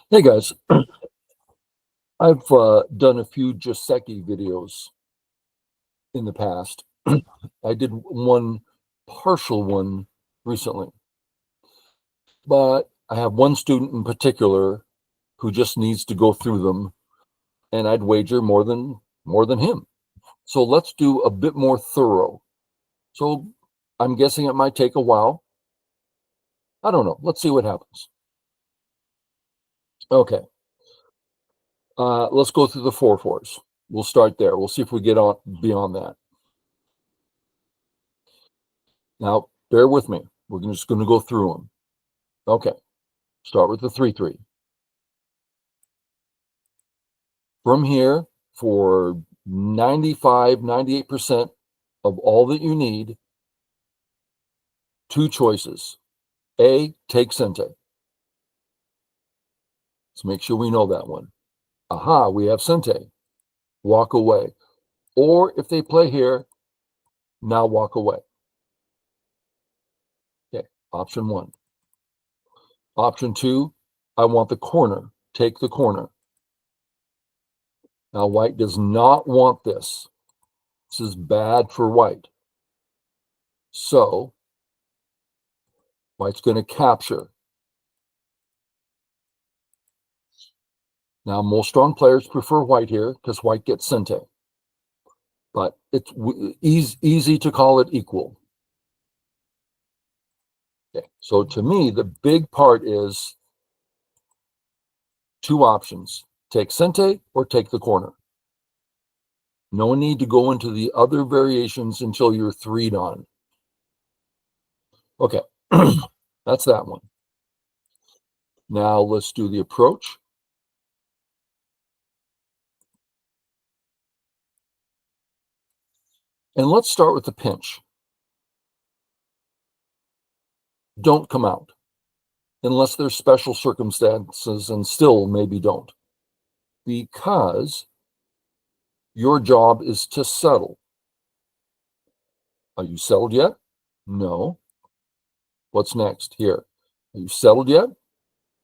Hey guys, I've done a few Joseki videos in the past. I did one partial one recently, but I have one student in particular who just needs to go through them, and I'd wager more than him. So let's do a bit more thorough. So I'm guessing it might take a while. I don't know. Let's see what happens. Okay. Let's go through the 4/4s. We'll start there. We'll see if we get on beyond that. Now, bear with me. We're just going to go through them. Okay. Start with the 3/3. From here, for 95, 98% of all that you need, two choices. A, take Sente. Let's make sure we know that one. Aha, we have Sente. Walk away. Or if they play here, now walk away. Okay, option one. Option two, I want the corner. Take the corner. Now, white does not want this. This is bad for white. So, white's going to capture. Now, most strong players prefer white here because white gets Sente. But it's easy to call it equal. Okay, so to me, the big part is two options. Take Sente or take the corner. No need to go into the other variations until you're 3'd on. Okay, that's that one. Now let's do the approach. And let's start with the pinch. Don't come out unless there's special circumstances, and still maybe don't. Because your job is to settle. Are you settled yet? No. What's next? Here. Are you settled yet?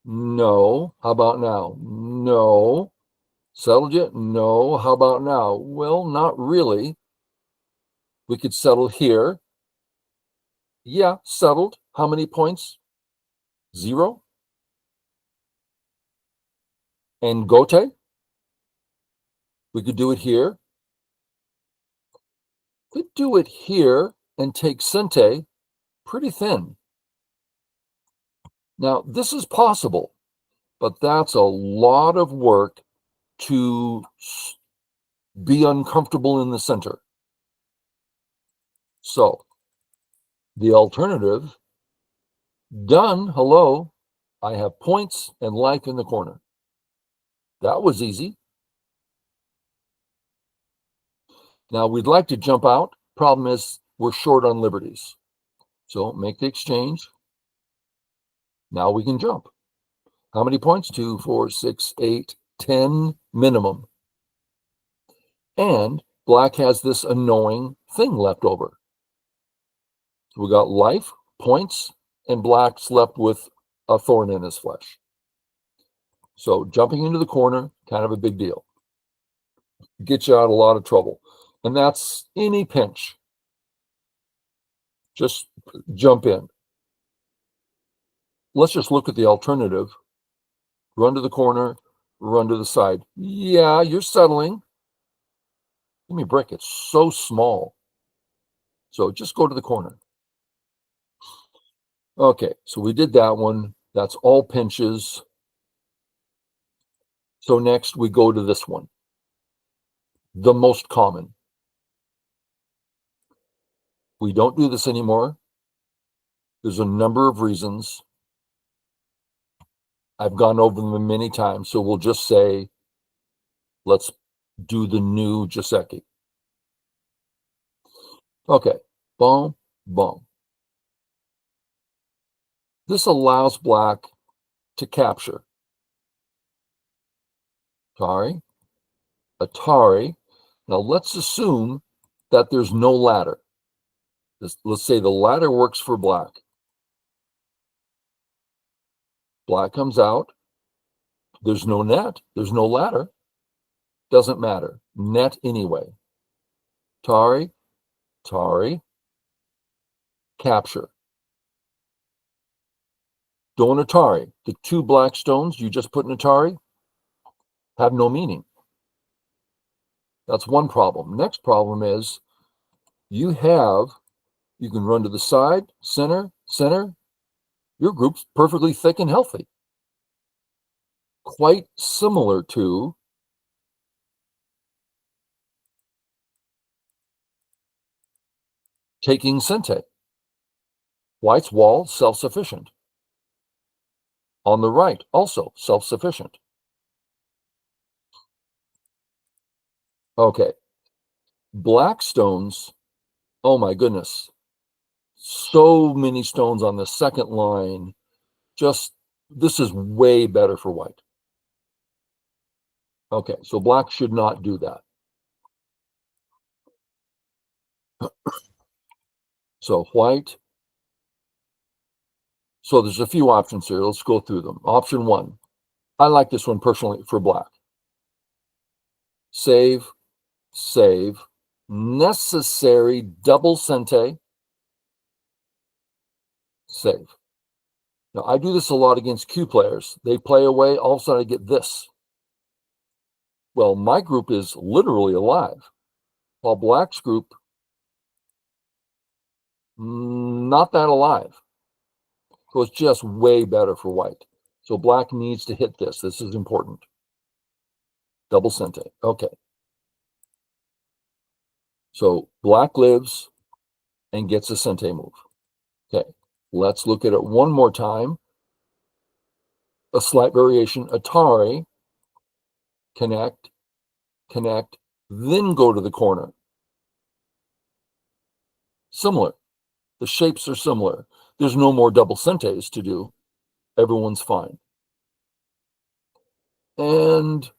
No. How about now? No. Settled yet? No. How about now? Well, not really. We could settle here. Yeah, settled. How many points? 0. And Gote? We could do it here. Could do it here and take Sente pretty thin. Now, this is possible, but that's a lot of work to be uncomfortable in the center. So, the alternative, done, hello, I have points and life in the corner. That was easy. Now, we'd like to jump out. Problem is, we're short on liberties. So, make the exchange. Now we can jump. How many points? 2, 4, 6, 8, 10 minimum. And black has this annoying thing left over. So we got life, points, and black's left with a thorn in his flesh. So jumping into the corner, kind of a big deal. Gets you out of a lot of trouble. And that's any pinch. Just jump in. Let's just look at the alternative. Run to the corner, run to the side. Yeah, you're settling. Give me a break. It's so small. So just go to the corner. Okay, so we did that one. That's all pinches. So next we go to this one. The most common. We don't do this anymore. There's a number of reasons. I've gone over them many times, so we'll just say, let's do the new Joseki. Okay, boom, boom. This allows black to capture. Atari, Atari. Now let's assume that there's no ladder. Let's say the ladder works for black. Black comes out. There's no net. There's no ladder. Doesn't matter. Net anyway. Tari, Tari, capture. Don't Atari. The two black stones you just put in Atari have no meaning. That's one problem. Next problem is you can run to the side, center, center. Your group's perfectly thick and healthy. Quite similar to taking Sente. White's wall, self-sufficient. On the right, also self-sufficient. Okay. Black stones, oh my goodness. So many stones on the second line. This is way better for white. Okay, so black should not do that. So white. So there's a few options here. Let's go through them. Option one. I like this one personally for black. Save, save. Necessary double Sente. Save. Now, I do this a lot against Q players. They play away, all of a sudden I get this. Well, my group is literally alive, while black's group, not that alive. So it's just way better for white. So black needs to hit this. This is important. Double Sente. Okay. So black lives and gets a Sente move. Okay. Let's look at it one more time. A slight variation. Atari, connect, connect, then go to the corner. Similar. The shapes are similar. There's no more double Sentes to do. Everyone's fine. And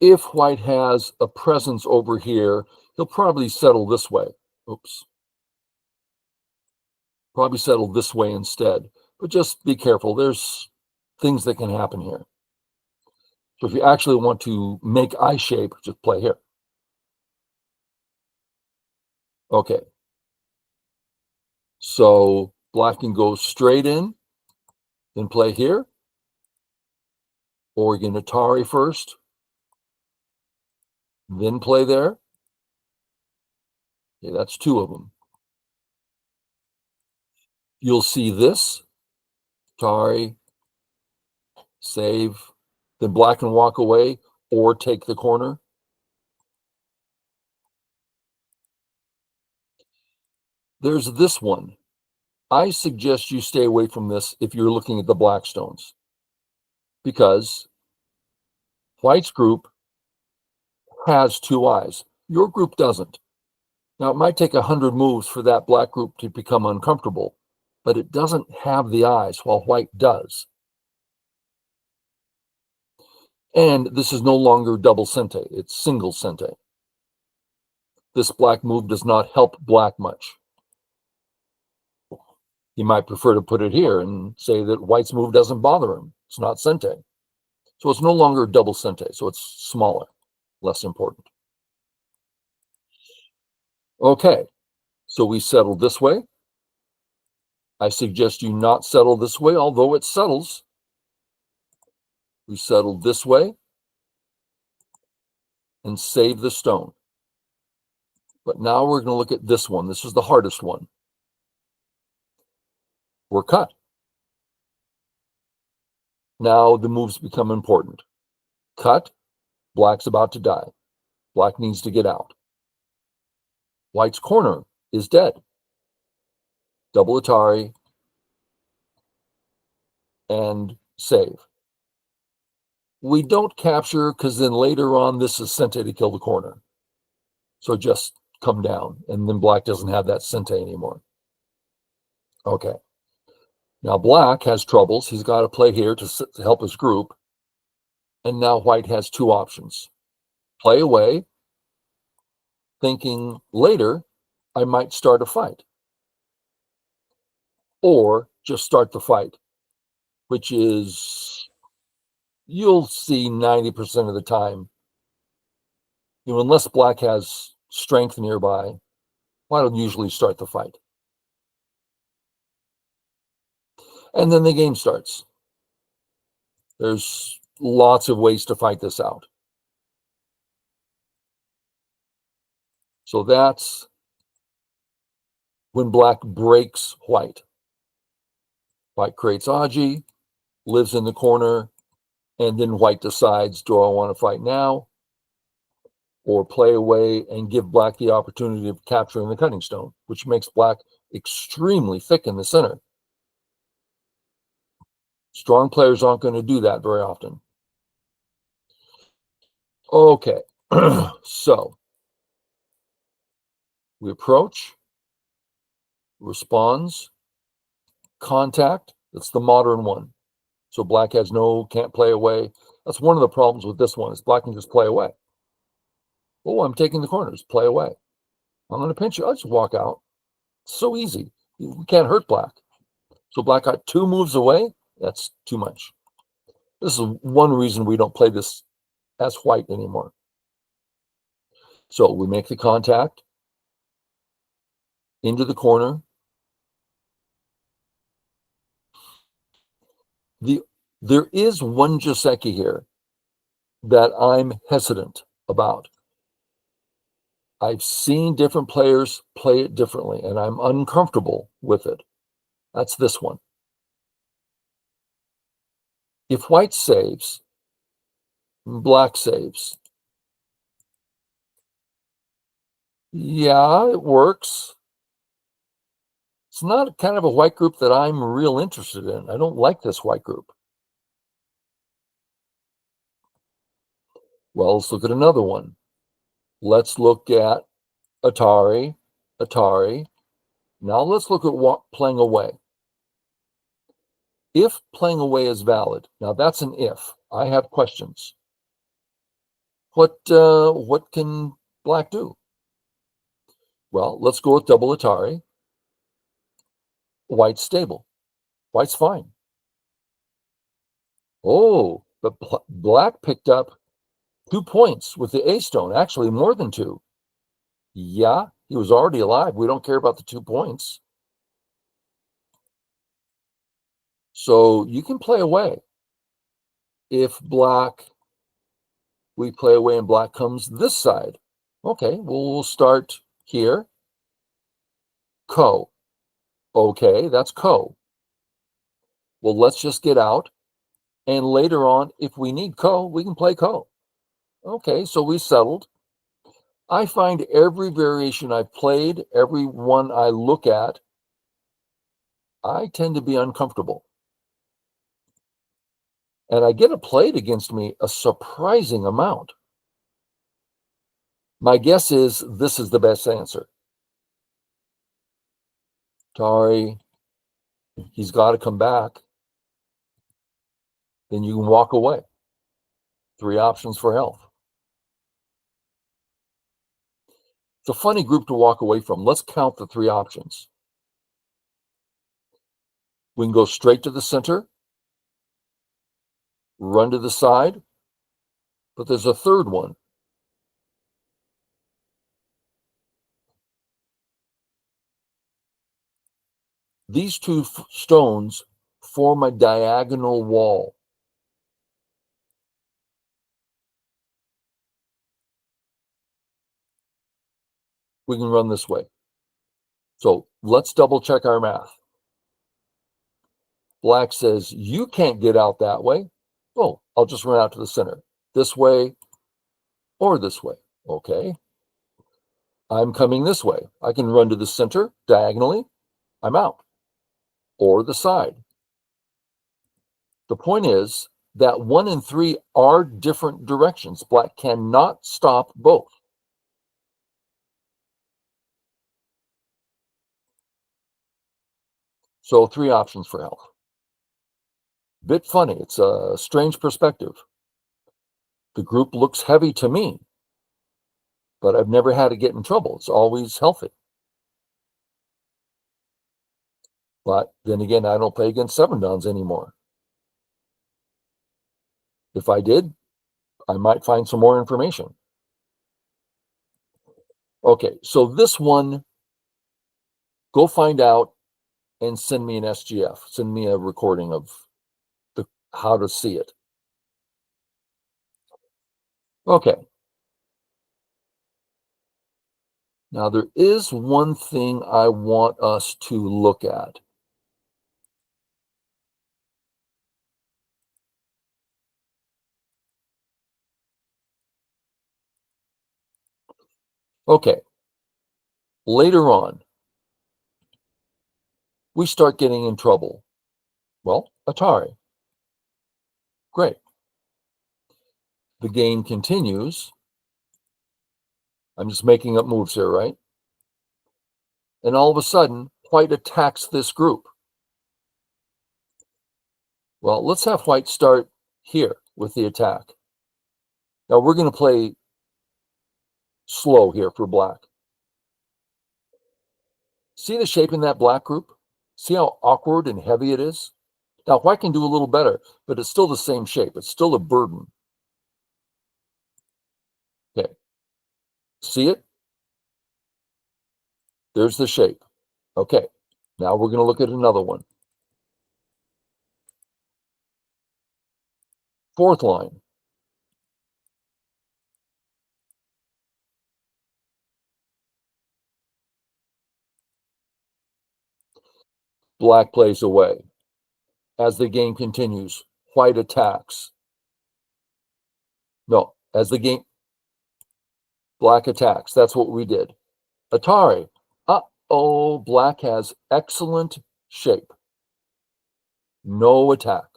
if white has a presence over here, he'll probably settle this way. Oops. Probably settle this way instead. But just be careful. There's things that can happen here. So if you actually want to make eye shape, just play here. Okay. So black can go straight in, then play here. Or you can Atari first, then play there. Okay, that's two of them. You'll see this. Atari, save, then black can walk away or take the corner. There's this one. I suggest you stay away from this if you're looking at the black stones, because white's group has two eyes. Your group doesn't. Now, it might take 100 moves for that black group to become uncomfortable, but it doesn't have the eyes, while white does. And this is no longer double Sente, it's single Sente. This black move does not help black much. He might prefer to put it here and say that white's move doesn't bother him. It's not Sente. So it's no longer double Sente, so it's smaller, less important. Okay, so we settled this way. I suggest you not settle this way, although it settles. We settled this way and save the stone. But now we're going to look at this one. This is the hardest one. We're cut. Now the moves become important. Cut, black's about to die. Black needs to get out. White's corner is dead. Double Atari and save. We don't capture because then later on this is Sente to kill the corner. So just come down, and then black doesn't have that Sente anymore. Okay. Now black has troubles. He's got to play here to help his group. And now white has two options. Play away, thinking later I might start a fight. Or just start the fight, which is you'll see 90% of the time, unless black has strength nearby, white will usually start the fight. And then the game starts. There's lots of ways to fight this out. So that's when black breaks white. White creates Aji, lives in the corner, and then white decides, do I want to fight now or play away and give black the opportunity of capturing the cutting stone, which makes black extremely thick in the center. Strong players aren't going to do that very often. Okay, so we approach, responds, contact. That's the modern one. So black can't play away. That's one of the problems with this one is black can just play away. Oh, I'm taking the corners, play away. I'm going to pinch you. I'll just walk out. It's so easy. We can't hurt black. So black got 2 moves away. That's too much. This is one reason we don't play this as white anymore. So we make the contact into the corner. There is one Joseki here that I'm hesitant about. I've seen different players play it differently, and I'm uncomfortable with it. That's this one. If white saves, black saves. Yeah, it works. It's not kind of a white group that I'm real interested in. I don't like this white group. Well, let's look at another one. Let's look at Atari. Now let's look at playing away. If playing away is valid, now that's an if. I have questions. What can black do? Well, let's go with double Atari. White's stable. White's fine. Oh, but black picked up 2 points with the A stone, actually more than 2. Yeah, he was already alive. We don't care about the 2 points. So you can play away. If we play away and black comes this side. Okay, we'll start here. Ko. Okay, that's ko. Well, let's just get out. And later on, if we need ko, we can play ko. Okay, so we settled. I find every variation I've played, every one I look at, I tend to be uncomfortable. And I get it played against me a surprising amount. My guess is this is the best answer. Tari, he's got to come back. Then you can walk away. 3 options for health. It's a funny group to walk away from. Let's count the 3 options. We can go straight to the center, run to the side, but there's a third one. These 2 stones form a diagonal wall. We can run this way. So let's double check our math. Black says, you can't get out that way. Oh, I'll just run out to the center. This way or this way. Okay. I'm coming this way. I can run to the center diagonally. I'm out. Or the side. The point is that 1 and 3 are different directions. Black cannot stop both. So 3 options for health. Bit funny. It's a strange perspective. The group looks heavy to me, but I've never had to get in trouble. It's always healthy. But then again, I don't play against 7 dons anymore. If I did, I might find some more information. Okay, so this one, go find out and send me an SGF. Send me a recording of how to see it. Okay. Now, there is one thing I want us to look at. Okay. Later on, we start getting in trouble. Well, Atari. Great. The game continues. I'm just making up moves here, right? And all of a sudden, White attacks this group. Well, let's have White start here with the attack. Now, we're going to play slow here for Black. See the shape in that Black group? See how awkward and heavy it is? Now, White can do a little better, but it's still the same shape. It's still a burden. Okay. See it? There's the shape. Okay. Now we're going to look at another one. Fourth line. Black plays away. As the game continues, White attacks. No, as the game, Black attacks. That's what we did. Atari. Uh-oh, Black has excellent shape. No attack.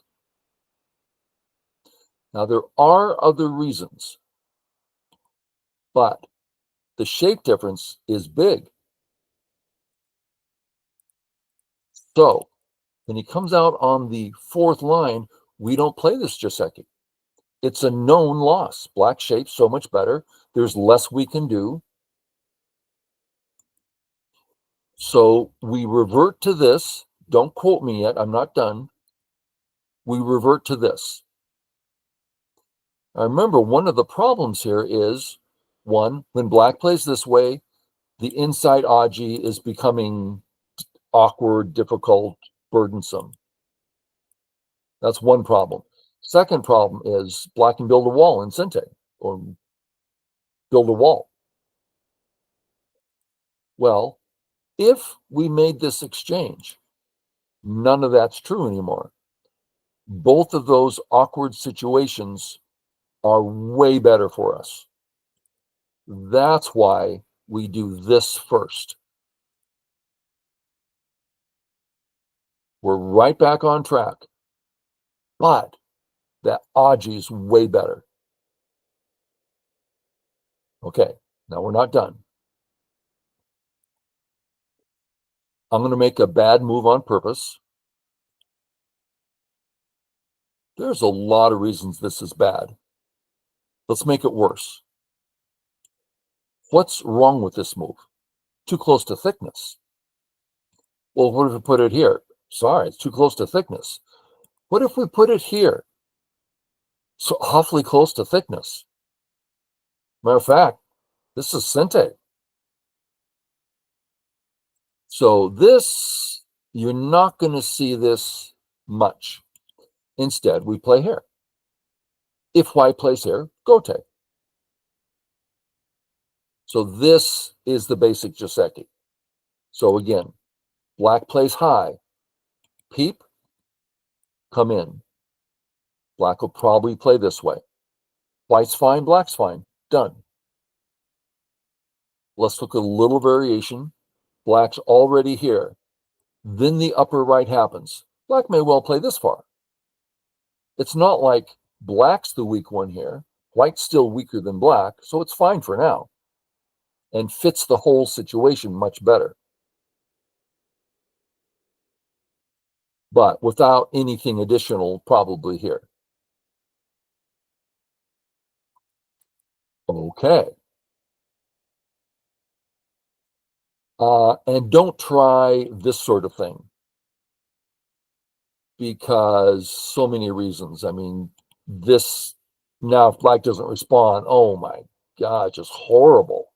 Now, there are other reasons, but the shape difference is big. So, when he comes out on the fourth line, we don't play this Joseki. It's a known loss. Black shape's so much better. There's less we can do. So we revert to this. Don't quote me yet. I'm not done. We revert to this. Now remember, one of the problems here is, one, when Black plays this way, the inside Aji is becoming awkward, difficult, burdensome. That's one problem. Second problem is Black can build a wall in Sente, or build a wall. Well, if we made this exchange, none of that's true anymore. Both of those awkward situations are way better for us. That's why we do this first. We're right back on track, but that Aji is way better. Okay, now we're not done. I'm going to make a bad move on purpose. There's a lot of reasons this is bad. Let's make it worse. What's wrong with this move? Too close to thickness. Well, what if we put it here? Sorry, it's too close to thickness. What if we put it here? So awfully close to thickness. Matter of fact, this is Sente. So this, you're not going to see this much. Instead, we play here. If White plays here, Gote. So this is the basic Joseki. So again, Black plays high. Peep, come in. Black will probably play this way. White's fine, Black's fine. Done. Let's look at a little variation. Black's already here. Then the upper right happens. Black may well play this far. It's not like Black's the weak one here. White's still weaker than Black, so it's fine for now and fits the whole situation much better. But without anything additional probably here. Okay. And don't try this sort of thing because so many reasons. I mean, this, now if black doesn't respond, oh my God, just horrible.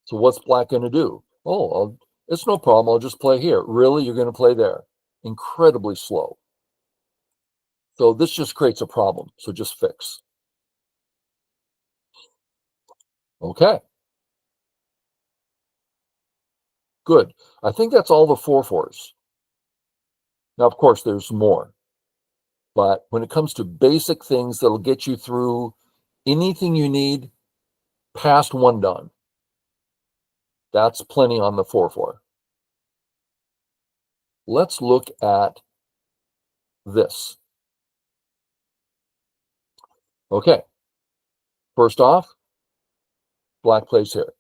So what's black going to do? Oh, it's no problem. I'll just play here. Really? You're going to play there? Incredibly slow. So this just creates a problem. So just fix. Okay. Good. I think that's all the 4/4s. Now, of course, there's more. But when it comes to basic things that'll get you through anything you need past 1 done, that's plenty on the 4/4. Let's look at this. Okay. First off, black plays here.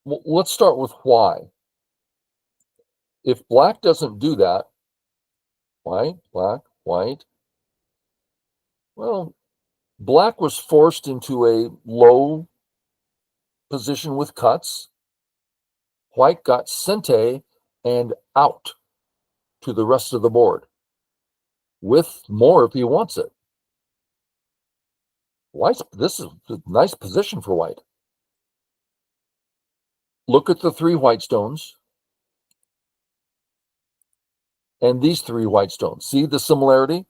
Well, let's start with why. If black doesn't do that, white, black, white, well, black was forced into a low position with cuts. White got sente and out to the rest of the board with more if he wants it. This is a nice position for white. Look at the 3 white stones and these 3 white stones. See the similarity?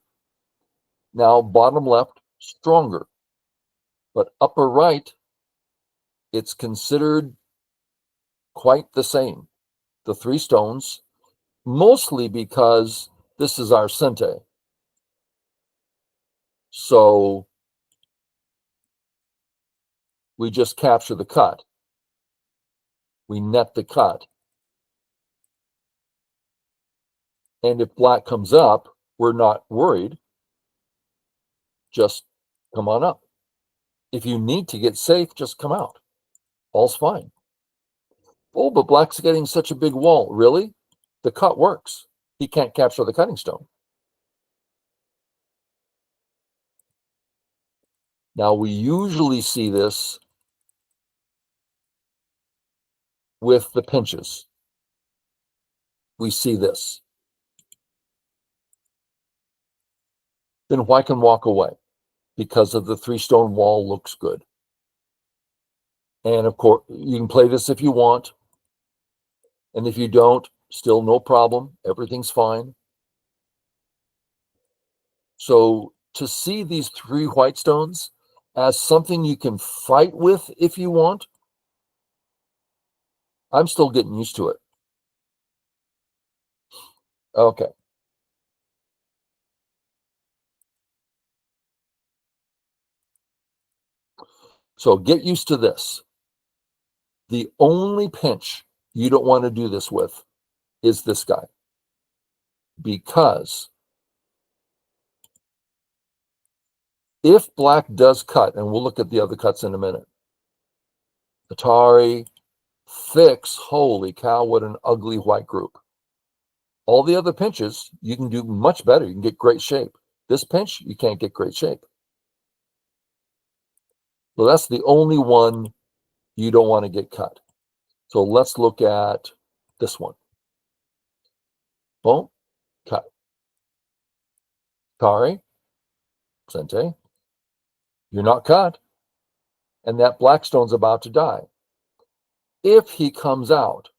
Now bottom left, stronger. But upper right, it's considered quite the same. The 3 stones, mostly because this is our sente. So we just capture the cut. We net the cut. And if black comes up, we're not worried. Just come on up. If you need to get safe, just come out. All's fine. Oh, but black's getting such a big wall. Really? The cut works. He can't capture the cutting stone. Now, we usually see this with the pinches. We see this. Then white can walk away because of the 3 stone wall looks good. And of course, you can play this if you want. And if you don't, still no problem. Everything's fine. So to see these 3 white stones as something you can fight with if you want, I'm still getting used to it. Okay. So get used to this. The only pinch you don't want to do this with is this guy. Because if black does cut, and we'll look at the other cuts in a minute, Atari, fix, holy cow, what an ugly white group. All the other pinches, you can do much better. You can get great shape. This pinch, you can't get great shape. So that's the only one you don't want to get cut. So let's look at this one. Boom, cut. Atari, sente, you're not cut. And that black stone's about to die. If he comes out,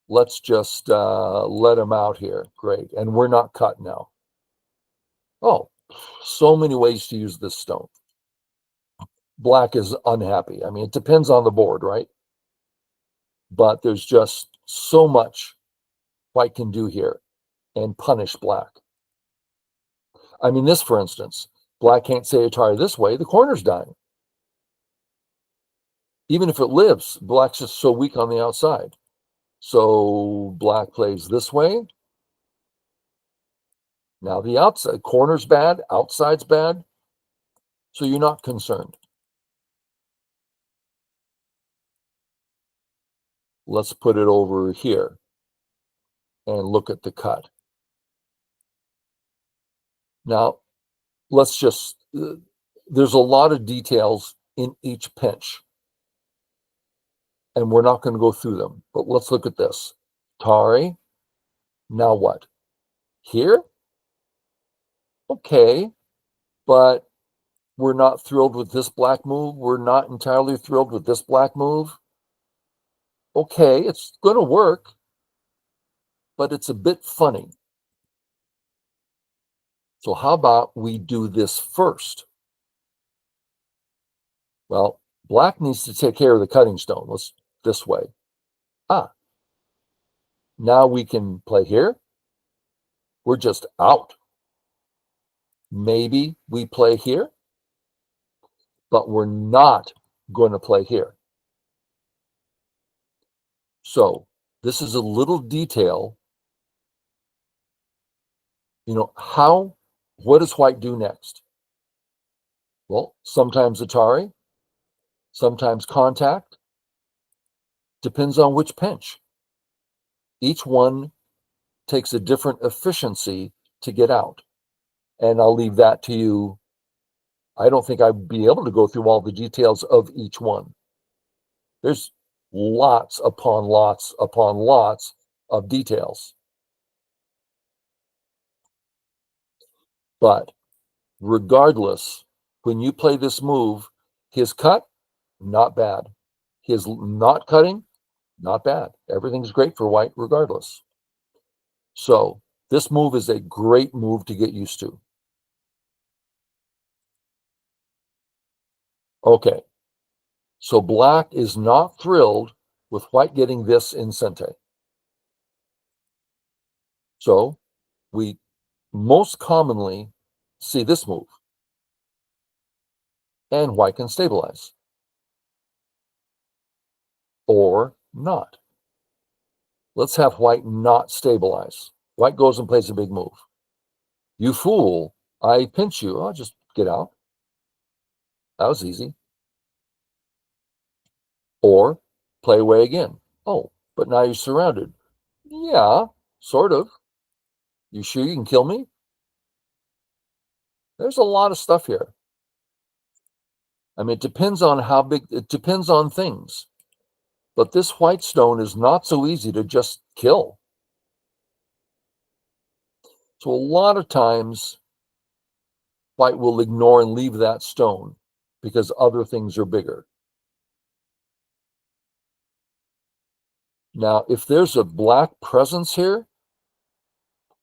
let's just let him out here. Great. And we're not cut now. Oh, so many ways to use this stone. Black is unhappy. I mean, it depends on the board, right? But there's just so much white can do here and punish black. I mean, this, for instance, black can't say Atari this way. The corner's dying. Even if it lives, black's just so weak on the outside. So black plays this way. Now the outside, corner's bad, outside's bad. So you're not concerned. Let's put it over here and look at the cut. Now, let's just, there's a lot of details in each pinch. and we're not going to go through them. But let's look at this. Atari, now what? Here? Okay, but we're not thrilled with this black move. We're not entirely thrilled with this black move. Okay, it's going to work, but it's a bit funny. So how about we do this first? Well, black needs to take care of the cutting stone. Let's this way. Now we can play here. We're just out. Maybe we play here, but we're not going to play here. So this is a little detail. What does white do next? Well, sometimes Atari, sometimes contact, depends on which pinch. Each one takes a different efficiency to get out. And I'll leave that to you. I don't think I'd be able to go through all the details of each one. There's lots upon lots upon lots of details. But regardless, when you play this move, his cut, not bad. His not cutting, not bad. Everything's great for white regardless. So this move is a great move to get used to. Okay, so black is not thrilled with white getting this in Sente. So we most commonly see this move. And white can stabilize. Or not. Let's have white not stabilize. White goes and plays a big move. You fool, I pinch you. I'll just get out. That was easy. Or play away again. Oh, but now you're surrounded. Yeah, sort of. You sure you can kill me? There's a lot of stuff here. I mean, it depends on how big, it depends on things. But this white stone is not so easy to just kill. So a lot of times, white will ignore and leave that stone because other things are bigger. Now, if there's a black presence here,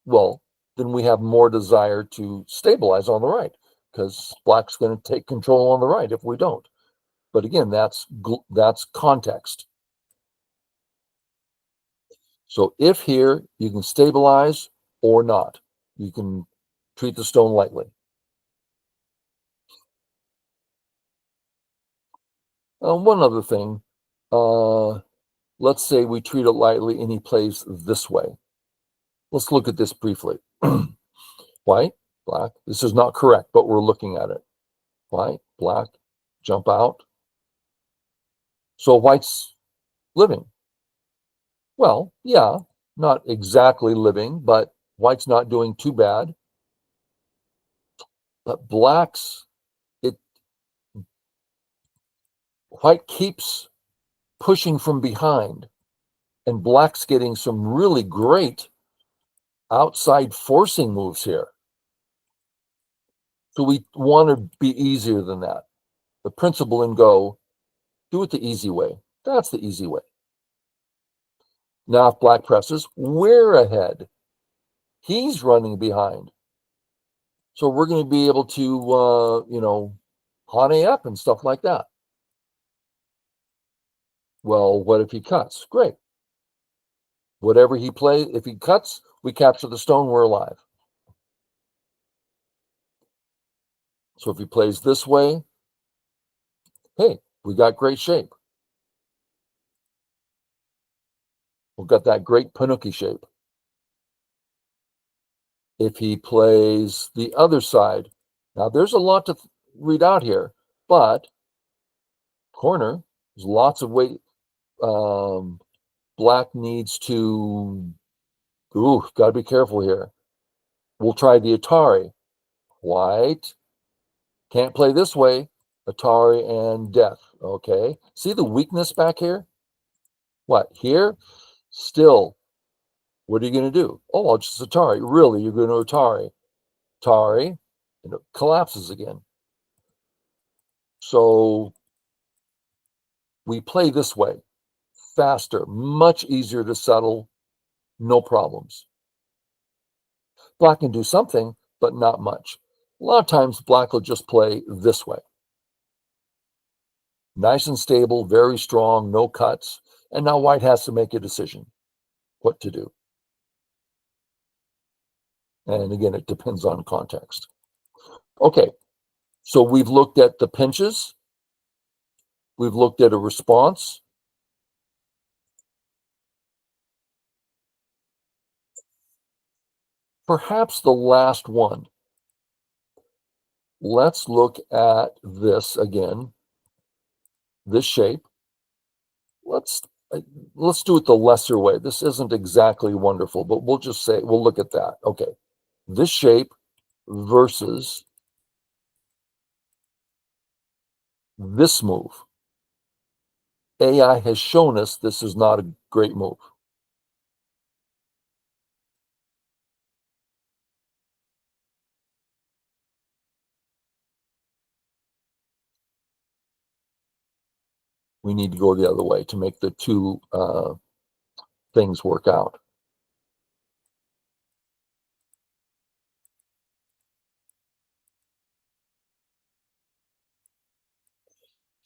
well, then we have more desire to stabilize on the right because black's going to take control on the right if we don't. But again, that's context. So if here, you can stabilize or not. You can treat the stone lightly. One other thing, let's say we treat it lightly and he plays this way. Let's look at this briefly. White, black. This is not correct, but we're looking at it. White, black, jump out. So white's living. Well, yeah, not exactly living, but white's not doing too bad. But white keeps pushing from behind, and black's getting some really great outside forcing moves here. So we want to be easier than that. The principle in Go, do it the easy way. That's the easy way. Now, if black presses, we're ahead. He's running behind. So we're going to be able to, hane up and stuff like that. Well, what if he cuts? Great. Whatever he plays, if he cuts, we capture the stone, we're alive. So if he plays this way, hey, we got great shape. We've got that great Panuki shape. If he plays the other side, now there's a lot to read out here, but corner, there's lots of weight. Black needs to, got to be careful here. We'll try the Atari. White can't play this way. Atari and death. Okay. See the weakness back here? What? Here? Still. What are you going to do? Oh, I'll just Atari. Really? You're going to Atari? Atari? And it collapses again. So we play this way. Faster, much easier to settle, no problems. Black can do something, but not much. A lot of times, black will just play this way. Nice and stable, very strong, no cuts. And now white has to make a decision what to do. And again, it depends on context. Okay, so we've looked at the pinches. We've looked at a response. Perhaps the last one. Let's look at this again, this shape. Let's do it the lesser way. This isn't exactly wonderful, but we'll just say, we'll look at that. Okay, this shape versus this move. AI has shown us this is not a great move. We need to go the other way to make the two things work out.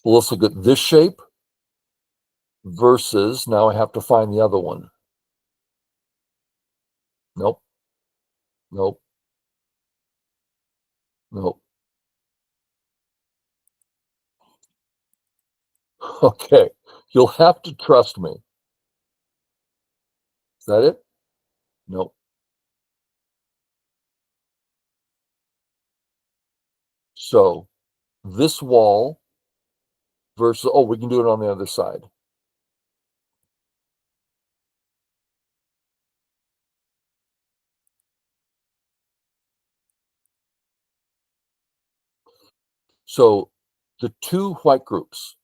So let's look at this shape versus, now I have to find the other one. Nope. Nope. Nope. Okay, you'll have to trust me. Is that it? Nope. So this wall versus, oh, we can do it on the other side. So the two white groups,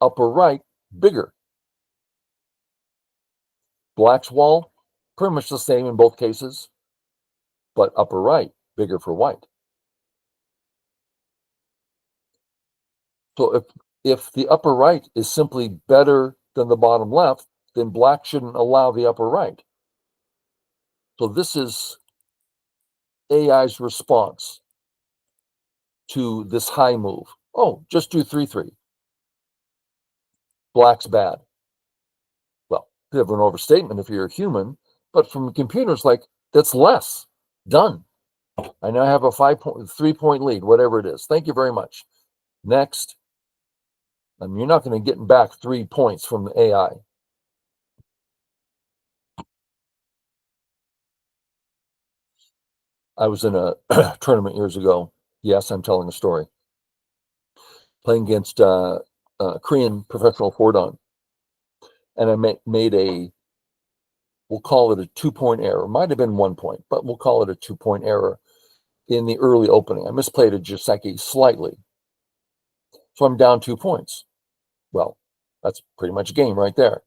upper right, bigger. Black's wall, pretty much the same in both cases, but upper right, bigger for white. So if the upper right is simply better than the bottom left, then black shouldn't allow the upper right. So this is AI's response to this high move. Oh, just do 3-3. Black's bad. Well, bit of an overstatement if you're a human, but from computers, like, that's less. Done. I now have a 3-point lead, whatever it is. Thank you very much. Next. You're not going to get back 3 points from the AI. I was in a tournament years ago. Yes, I'm telling a story. Playing against Korean professional four-dan. And I made a, we'll call it a 2-point error. Might have been 1 point, but we'll call it a 2-point error in the early opening. I misplayed a Joseki slightly. So I'm down 2 points. Well, that's pretty much game right there.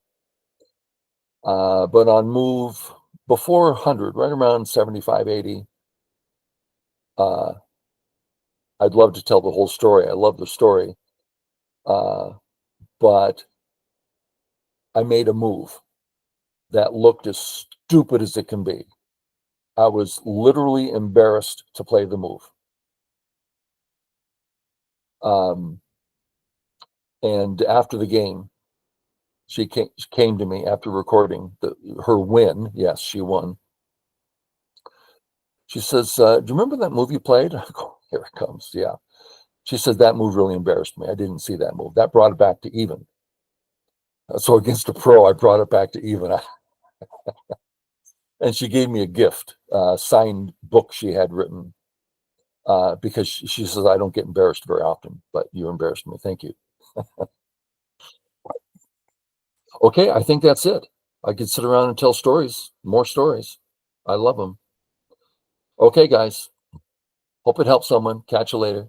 But on move before 100, right around 75, 80, I'd love to tell the whole story. I love the story. But I made a move that looked as stupid as it can be. I was literally embarrassed to play the move. And after the game, she came to me after recording her win. Yes, she won. She says, do you remember that move you played? I go, here it comes. Yeah. She said, that move really embarrassed me. I didn't see that move. That brought it back to even. So against a pro, I brought it back to even. And she gave me a gift, signed book she had written, because she says, I don't get embarrassed very often, but you embarrassed me. Thank you. Okay, I think that's it. I could sit around and tell stories, more stories. I love them. Okay, guys. Hope it helps someone. Catch you later.